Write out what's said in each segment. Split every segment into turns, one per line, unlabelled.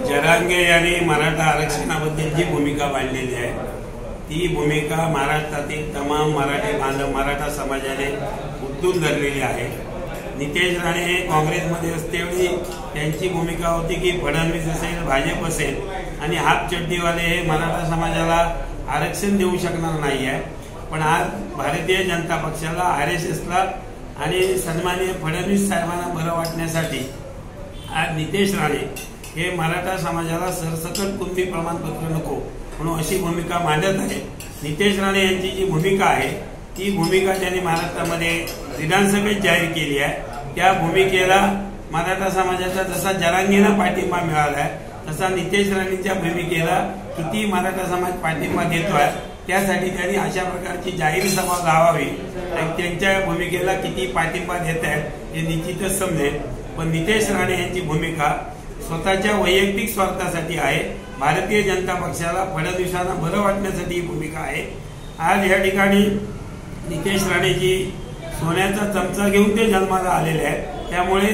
जरांगे यांनी मराठा आरक्षणाबद्दल जी भूमिका मांडलेली आहे ती भूमिका महाराष्ट्रातील तमाम मराठी बांधव मराठा समाजाने उचलून धरलेली आहे। नितेश राणे हे काँग्रेसमध्ये असतेवेळी त्यांची भूमिका होती की फडणवीस असेल भाजप असेल आणि हाफ चड्डीवाले हे मराठा समाजाला आरक्षण देऊ शकणार नाही आहे। पण आज भारतीय जनता पक्षाला RSSला आणि सन्माननीय फडणवीस साहेबांना बरं वाटण्यासाठी आज नितेश राणे हे मराठा समाजाला सरसकट कुणबी प्रमाणपत्र नको म्हणून अशी भूमिका मांडत आहे। नितेश राणे यांची जी भूमिका आहे ती भूमिका त्यांनी महाराष्ट्रामध्ये विधानसभेत जाहीर केली आहे। त्या भूमिकेला मराठा समाजाचा जसा जरांगेला पाठिंबा मिळाला आहे तसा नितेश राणेंच्या भूमिकेला किती मराठा समाज पाठिंबा देतोय त्यासाठी त्यांनी अशा प्रकारची जाहीर सभा लावावी आणि त्यांच्या भूमिकेला किती पाठिंबा देत आहेत हे निश्चितच समजेल। पण नितेश राणे यांची भूमिका स्वतःच्या वैयक्तिक स्वार्थासाठी आहे। भारतीय जनता पक्षाला फडणवीसांना बरं वाटण्यासाठी ही भूमिका आहे। आज या ठिकाणी नितेश राणेजी सोन्याचा चमचा घेऊन ते जन्माला आलेले आहेत, त्यामुळे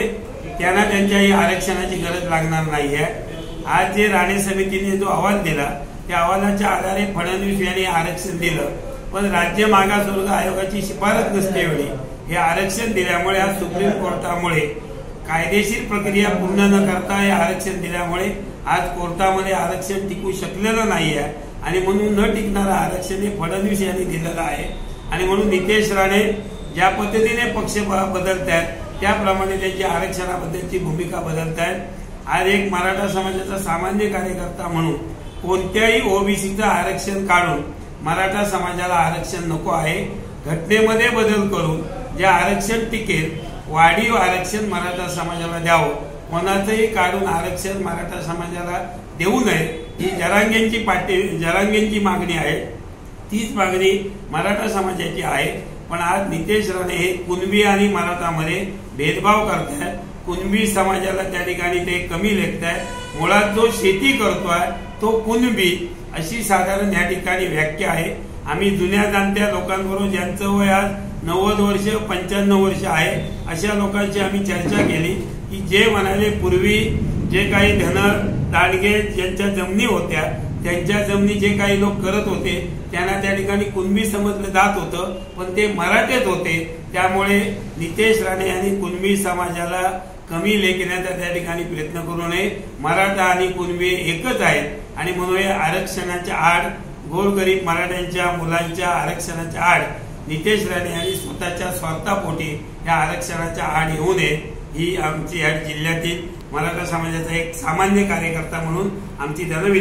त्यांना त्यांच्या आरक्षणाची गरज लागणार नाही आहे। आज जे राणे समितीने जो अहवाल दिला त्या अहवालाच्या आधारे फडणवीस यांनी आरक्षण दिलं, पण राज्य मागासवर्ग आयोगाची शिफारस नसतेवेळी हे आरक्षण दिल्यामुळे आज सुप्रीम कोर्टामुळे कायदेशीर प्रक्रिया पूर्ण न करता हे आरक्षण दिल्यामुळे आज कोर्टामध्ये आरक्षण टिकू शकलेलं नाही आहे आणि म्हणून न टिकणारं आरक्षण हे फडणवीस यांनी दिलेलं आहे। आणि म्हणून नितेश राणे ज्या पद्धतीने पक्ष बदलत आहेत त्याप्रमाणे त्यांची आरक्षणाबद्दलची भूमिका बदलत आहेत। आज एक मराठा समाजाचा सामान्य कार्यकर्ता म्हणून कोणत्याही ओबीसीचं आरक्षण काढून मराठा समाजाला आरक्षण नको आहे। घटनेमध्ये बदल करून जे आरक्षण टिकेल वाढीव आरक्षण मराठा समाजाला द्यावं, कोणाचंही काढून आरक्षण मराठा समाजाला देऊ नये ही जरांगेंची मागणी आहे। तीच मागणी मराठा समाजाची आहे। पण आज नितेश राणे हे कुणबी आणि मराठामध्ये भेदभाव करतायत, कुणबी समाजाला त्या ठिकाणी ते कमी लेखतायत। मुळात जो शेती करतोय तो कुणबी अशी साधारण या ठिकाणी व्याख्या आहे। आम्ही जुन्या जाणत्या लोकांबरोबर ज्यांचं वय आज 90 वर्ष 95 वर्ष आहे अशा लोकांची आम्ही चर्चा केली की जे म्हणाले पूर्वी जे काही धनर दांडगे ज्यांच्या जमिनी होत्या त्यांच्या जमिनी जे काही लोक करत होते त्यांना त्या ठिकाणी कुणबी समजलं जात होतं, पण ते मराठेच होते। त्यामुळे नितेश राणे यांनी कुणबी समाजाला कमी लेखण्याचा त्या ठिकाणी प्रयत्न करू नये। मराठा आणि कुणबी एकच आहेत आणि म्हणून आरक्षणाच्या आड गोरगरीब मराठ्यांच्या मुलांच्या आरक्षणाच्या आड नितेश राणे यांनी स्वतःच्या स्वार्थापोटी या आरक्षणाच्या आड येऊ नये ही आमची या जिल्ह्यातील मराठा समाजाचा एक सामान्य कार्यकर्ता म्हणून आमची